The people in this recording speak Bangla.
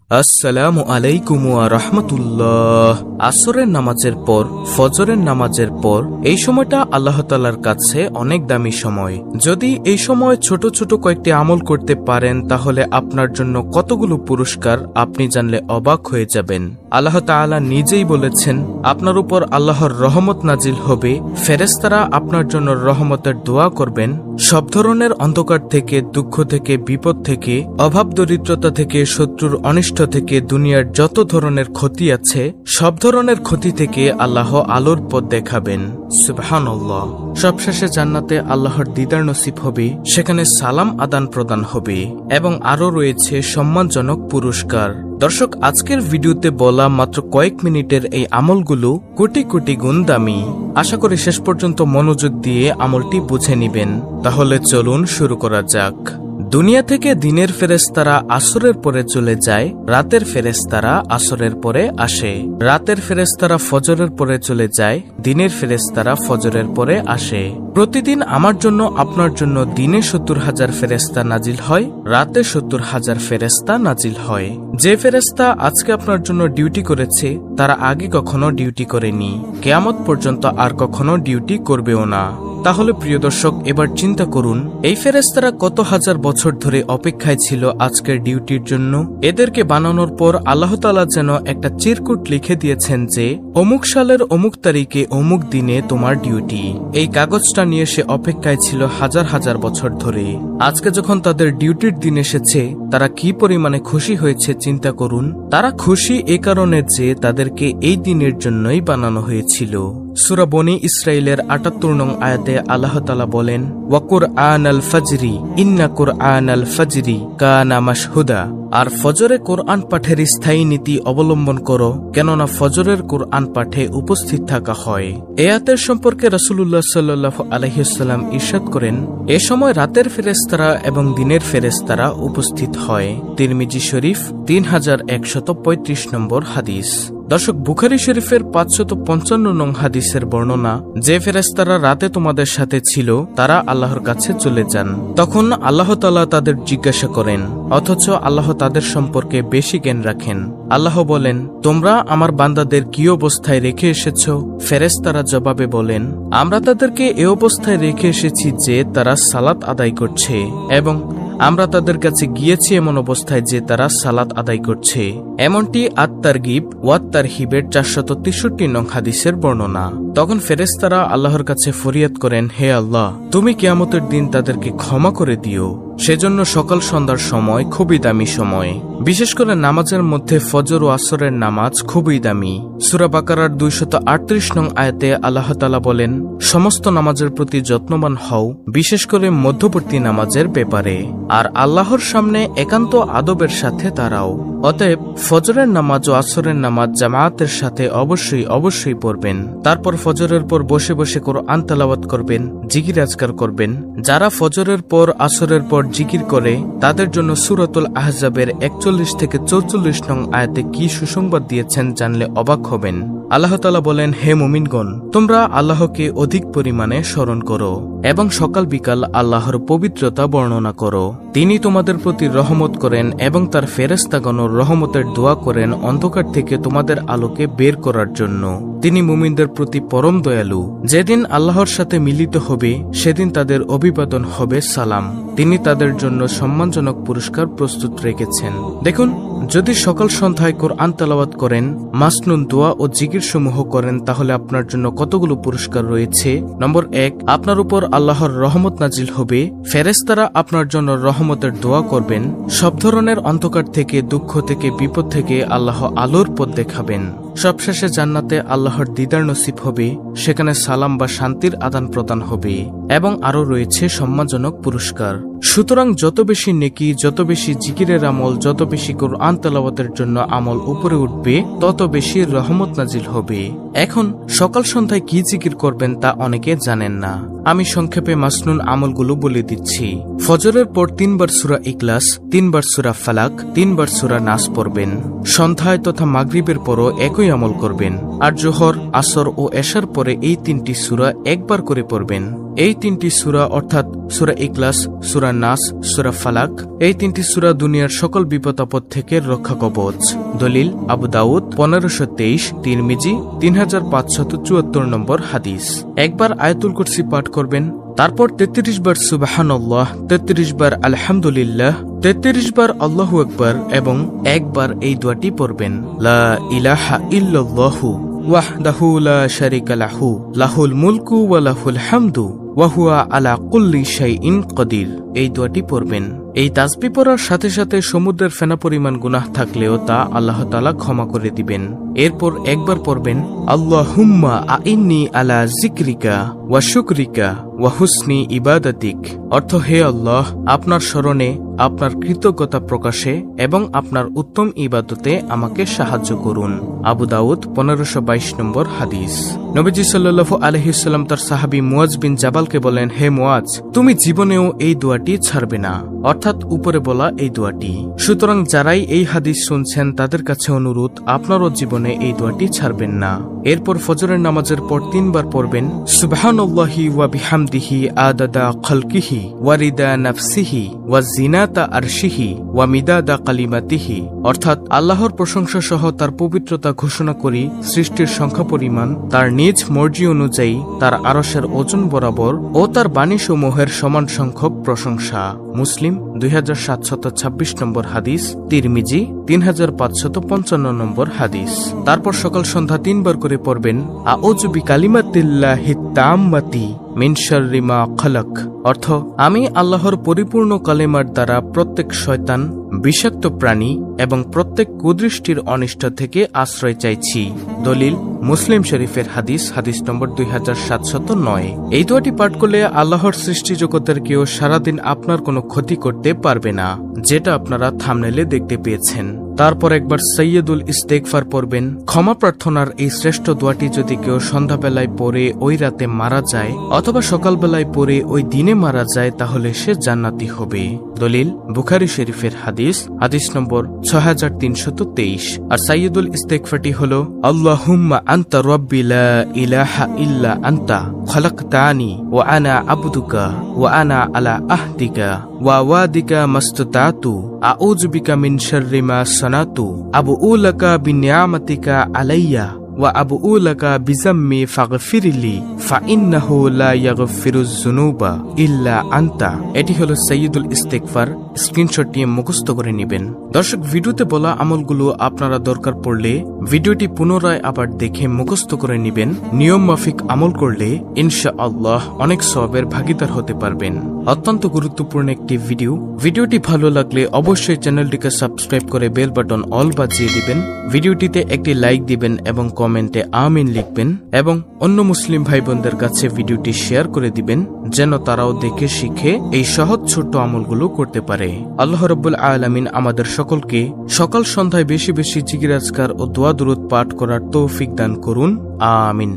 আসসালামু আলাইকুম ওয়া রাহমাতুল্লাহ। আসরের নামাজের পর ফজরের নামাজের পর এই সময়টা আল্লাহ তাআলার কাছে অনেক দামি সময়। যদি এই সময় ছোট ছোট কয়েকটি আমল করতে পারেন তাহলে আপনার জন্য কতগুলো পুরস্কার আপনি জানলে অবাক হয়ে যাবেন। আল্লাহ তাআলা নিজেই বলেছেন, আপনার উপর আল্লাহর রহমত নাজিল হবে, ফেরেশতারা আপনার জন্য রহমতের দোয়া করবেন, সব ধরনের অন্ধকার থেকে, দুঃখ থেকে, বিপদ থেকে, অভাব দরিদ্রতা থেকে, শত্রুর অনিষ্ট থেকে, দুনিয়ার যত ধরনের ক্ষতি আছে সব ধরনের ক্ষতি থেকে আল্লাহ আলোর পথ দেখাবেন। সুবহানাল্লাহ। সবশেষে জান্নাতে আল্লাহর দিদার নসিব হবে, সেখানে সালাম আদান প্রদান হবে এবং আরো রয়েছে সম্মানজনক পুরস্কার। দর্শক, আজকের ভিডিওতে বলা মাত্র কয়েক মিনিটের এই আমলগুলো কোটি কোটি গুণ দামি। আশা করি শেষ পর্যন্ত মনোযোগ দিয়ে আমলটি বুঝে নিবেন। তাহলে চলুন শুরু করা যাক। দুনিয়া থেকে দিনের ফেরেশতারা আসরের পরে চলে যায়, রাতের ফেরেশতারা আসরের পরে আসে। রাতের ফেরেশতারা ফজরের পরে চলে যায়, দিনের ফেরেশতারা ফজরের পরে আসে। প্রতিদিন আমার জন্য আপনার জন্য দিনে ৭০,০০০ ফেরেশতা নাজিল হয়, রাতে ৭০,০০০ ফেরেশতা নাজিল হয়। যে ফেরেশতা আজকে আপনার জন্য ডিউটি করেছে তারা আগে কখনো ডিউটি করেনি, কিয়ামত পর্যন্ত আর কখনো ডিউটি করবেও না। তাহলে প্রিয় দর্শক, এবার চিন্তা করুন এই ফেরেশতারা কত হাজার বছর ধরে অপেক্ষায় ছিল আজকের ডিউটির জন্য। এদেরকে বানানোর পর আল্লাহ তাআলা যেন একটা চিরকুট লিখে দিয়েছেন যে অমুক সালের অমুক তারিখে অমুক দিনে তোমার ডিউটি। এই কাগজটা নিয়ে সে অপেক্ষায় ছিল হাজার হাজার বছর ধরে। আজকে যখন তাদের ডিউটির দিন এসেছে তারা কি পরিমাণে খুশি হয়েছে চিন্তা করুন। তারা খুশি এই কারণে যে তাদেরকে এই দিনের জন্যই বানানো হয়েছিল। সূরা বনী ইসরাইলের ৭৮ নং আয়াতে আল্লাহ তাআলা বলেন, ওয়া কুরআনাল ফাজরি ইন্না কুরআনাল ফাজরি কানা মাশহুদা। আর ফজরে কোরআন পাঠের স্থায়ী নীতি অবলম্বন করো, কেননা ফজরের কোরআন পাঠে উপস্থিত থাকা হয়। এ আয়াতের সম্পর্কে রাসূলুল্লাহ সাল্লাল্লাহু আলাইহি ওয়াসাল্লাম ইরশাদ করেন, এ সময় রাতের ফেরেশতারা এবং দিনের ফেরেশতারা উপস্থিত হয়। তিরমিজি শরীফ ৩১৩৫ নম্বর হাদিস। দর্শক, বুখারী শরীফের ৫৫৫ নং হাদিসের বর্ণনা, যে ফেরেশতারা রাতে তোমাদের সাথে ছিল তারা আল্লাহর কাছে চলে যান। তখন আল্লাহ তাআলা তাদের জিজ্ঞাসা করেন, অথচ আল্লাহ তাদের সম্পর্কে বেশি জ্ঞান রাখেন। আল্লাহ বলেন, তোমরা আমার বান্দাদের কি অবস্থায় রেখে এসেছ? ফেরেশতারা জবাবে বলেন, আমরা তাদেরকে এ অবস্থায় রেখে এসেছি যে তারা সালাত আদায় করছে, এবং আমরা তাদের কাছে গিয়েছি এমন অবস্থায় যে তারা সালাত আদায় করছে। এমনটি আত-তারগিব ওয়াত তারহিবের ৪৬৩ নং হাদিসের বর্ণনা। তখন ফেরেশতারা আল্লাহর কাছে ফরিয়াদ করেন, হে আল্লাহ, তুমি কিয়ামতের দিন তাদেরকে ক্ষমা করে দিও। সেজন্য সকাল সন্ধ্যার সময় খুবই দামি সময়। বিশেষ করে নামাজের মধ্যে ফজর ও আসরের নামাজ খুবই দামি। সূরা বাকারার ২৩৮ নং আয়াতে আল্লাহ তাআলা বলেন, সমস্ত নামাজের প্রতি যত্নবান হও, বিশেষ করে মধ্যবর্তী নামাজের ব্যাপারে, আর আল্লাহর সামনে একান্ত আদবের সাথে দাঁড়াও। অতএব ফজরের নামাজ ও আসরের নামাজ জামায়াতের সাথে অবশ্যই পড়বেন। তারপর ফজরের পর বসে বসে কোরআন তেলাওয়াত করবেন, জিকির আজকার করবেন। যারা ফজরের পর আসরের পর জিকির করে তাদের জন্য সূরাতুল আহজাবের ৪১ থেকে ৪৪ নং আয়াতে কি সুসংবাদ দিয়েছেন জানলে অবাক হবেন। আল্লাহ তাআলা বলেন, হে মুমিনগণ, তোমরা আল্লাহকে অধিক পরিমাণে স্মরণ করো এবং সকাল বিকাল আল্লাহর পবিত্রতা বর্ণনা করো। তিনি তোমাদের প্রতি রহমত করেন এবং তার ফেরেশতাগণ রহমতের দোয়া করেন অন্ধকার থেকে তোমাদের আলোকে বের করার জন্য। তিনি মুমিনদের প্রতি পরম দয়ালু। যেদিন আল্লাহর সাথে মিলিত হবে সেদিন তাদের অভিবাদন হবে সালাম। তিনি তাদের জন্য সম্মানজনক পুরস্কার প্রস্তুত রেখেছেন। দেখুন, যদি সকাল সন্ধ্যায় কোরআন তেলাওয়াত করেন, মাসনুন দোয়া ও জিকির সমূহ করেন, তাহলে আপনার জন্য কতগুলো পুরস্কার রয়েছে। নম্বর ১, আপনার উপর আল্লাহর রহমত নাজিল হবে, ফেরেশতারা আপনার জন্য রহমতের দোয়া করবেন, সব ধরনের অন্ধকার থেকে, দুঃখ থেকে, বিপদ থেকে আল্লাহ আলোর পথ দেখাবেন। সবশেষে জান্নাতে আল্লাহর দিদার নসিব হবে, সেখানে সালাম বা শান্তির আদান প্রদান হবে এবং আরো রয়েছে সম্মানজনক পুরস্কার। সুতরাং যত বেশি নেকি, যত বেশি জিকিরের আমল, যত বেশি কোরআন তেলাওয়াতের জন্য আমল উপরে উঠবে তত বেশি রহমত নাজিল হবে। এখন সকাল সন্ধ্যায় কি জিকির করবেন তা অনেকে জানেন না। আমি সংক্ষেপে মাসনুন আমলগুলো বলে দিচ্ছি। ফজরের পর ৩ বার সূরা ইখলাস, ৩ বার সূরা ফালাক, ৩ বার সূরা নাস পড়বেন। সন্ধ্যায় তথা মাগরিবের পরও একই অবশ্যই আমল করবেন। আর জোহর, আসর ও এশার পরে এই 3টি সূরা একবার করে পড়বেন। এই 3টি সূরা অর্থাৎ সূরা ইখলাস, সূরা নাস, সূরা ফালাক, এই 3টি সূরা দুনিয়ার সকল বিপদ আপদ থেকে রক্ষা কবচ। দলিল আবু দাউদ 1523, তিরমিজি 3574 নম্বর হাদিস। একবার আয়াতুল কুরসি পাঠ করবেন, তারপর 33 বার সুবহানাল্লাহ, 33 বার আলহামদুলিল্লাহ, 33 বার আল্লাহু আকবার এবং একবার এই দোয়াটি পড়বেন, লা ইলাহা ইল্লাল্লাহু ওয়াহদাহু লা শারীকা লাহু লাহুল মুলকু ওয়া লাহুল হামদু ওয়া হুয়া আলা কুল্লি শাইইন কাদির। এই দোয়াটি পড়বেন। এই তাসবিহ পড়ার সাথে সাথে সমুদ্রের ফেনা পরিমাণ গুনাহ থাকলেও তা আল্লাহ তাআলা ক্ষমা করে দিবেন। এরপর একবার পড়বেন, আল্লাহুম্মা আইন্নি আলা যিকরিকা ওয়া শুকরিকা ওয়া হুসনি ইবাদাতিক। অর্থ, হে আল্লাহ, আপনার স্মরণে, আপনার কৃতজ্ঞতা প্রকাশে এবং আপনার উত্তম ইবাদতে আমাকে সাহায্য করুন। আবু দাউদ 1522 নম্বর হাদিস। নবীজি সাল্লাল্লাহু আলাইহি ওয়াসাল্লাম তার সাহাবী মুয়াজ বিন জাবালকে বলেন, হে মুয়াজ, তুমি জীবনেও এই দোয়াটি ছাড়বে না, অর্থাৎ উপরে বলা এই দোয়াটি। সুতরাং যারাই এই হাদিস শুনছেন তাদের কাছে অনুরোধ, আপনারও জীবনে এই দোয়াটি ছাড়বেন না। এরপর ফজরের নামাজের পর 3 বার পড়বেন, সুবহানাল্লাহি ওয়া বিহামদিহি আদাদা খালকিহি ওয়া রিদা নাফসিহি ওয়া জিনাতা আরশিহি ওয়া মিদাদা কালিমাতিহি। অর্থাৎ আল্লাহর প্রশংসা সহ তার পবিত্রতা ঘোষণা করি, সৃষ্টির সংখ্যা পরিমাণ, তার নিজ মর্জি অনুযায়ী তার আরশের ওজন বরাবর ও তার বাণীসমূহের সমান সংখ্যক প্রশংসা। মুসলিম 2726 নম্বর হাদিস, তিরমিজি 3555 নম্বর হাদিস। তারপর সকাল সন্ধ্যা 3 বার করে পড়বেন, আউযু বিকালিমাতিল্লাহিত তাম্মাতি মিন শাররি মা খালাক। অর্থ, আমি আল্লাহর পরিপূর্ণ কালেমার দ্বারা প্রত্যেক শয়তান, বিষাক্ত প্রাণী এবং প্রত্যেক কুদৃষ্টির অনিষ্ট থেকে আশ্রয় চাইছি। দলিল মুসলিম শরীফের হাদিস, হাদিস নম্বর 2709। এই দোয়াটি পাঠ করলে আল্লাহর সৃষ্টি জগতের কেউ সারাদিন আপনার কোনো ক্ষতি করতে পারবে না, যেটা আপনারা থাম্বনেলে দেখতে পেয়েছেন। তারপর একবার সাইয়্যিদুল ইস্তেগফার পড়বেন। ক্ষমা প্রার্থনার এই শ্রেষ্ঠ দোয়াটি যদি কেউ সন্ধ্যাবেলায় পড়ে ওই রাতে মারা যায় অথবা সকালবেলায় পড়ে ওই দিনে মারা যায়, তাহলে সে জান্নাতি হবে। দলিল বুখারী শরীফের হাদিস, হাদিস নম্বর 6323। আর সাইয়্যিদুল ইস্তেগফারটি হলো, আল্লাহুম্মা আনতা রাব্বি লা ইলাহা ইল্লা আনতা খালাকতানি ওয়া আনা আবদুকা ওয়া আনা আলা আহদিকা ওয়া ওয়াদিকা মাসতাতু আউযু বিকা মিন শাররি মা সানাতু আবুউ লাকা বিনিআমাতিকা আলাইয়া ওয়া আবুউ লাকা বিযাম্মি ফাগফিরলি ফাইন্নাহু লা ইয়াগফিরুয যুনুবা ইল্লা আনতা। এটি হলো সাইয়্যিদুল ইস্তেগফার। স্ক্রিনশট নিয়ে মুখস্থ করে নেবেন। দর্শক, ভিডিওতে বলা আমলগুলো আপনারা দরকার পড়লে ভিডিওটি পুনরায় আবার দেখে মুখস্থ করে নেবেন। নিয়ম মাফিক আমল করলে ইনশাআল্লাহ অনেক সওয়াবের ভাগীদার হতে পারবেন। অত্যন্ত গুরুত্বপূর্ণ একটি ভিডিও। ভিডিওটি ভালো লাগলে অবশ্যই চ্যানেলটিকে সাবস্ক্রাইব করে বেল বাটন অল বাজিয়ে দিবেন। ভিডিওটিতে একটি লাইক দিবেন এবং কমেন্টে আমিন লিখবেন এবং অন্য মুসলিম ভাই বোনদের কাছে ভিডিওটি শেয়ার করে দিবেন, যেন তারাও দেখে শিখে এই সহজ ছোট্ট আমলগুলো করতে পারে। আল্লাহ রাব্বুল আলামিন আমাদের সকলকে সকাল সন্ধ্যায় বেশি বেশি জিকির আজকার ও দোয়া দুরূদ পাঠ করার তৌফিক দান করুন। আমিন।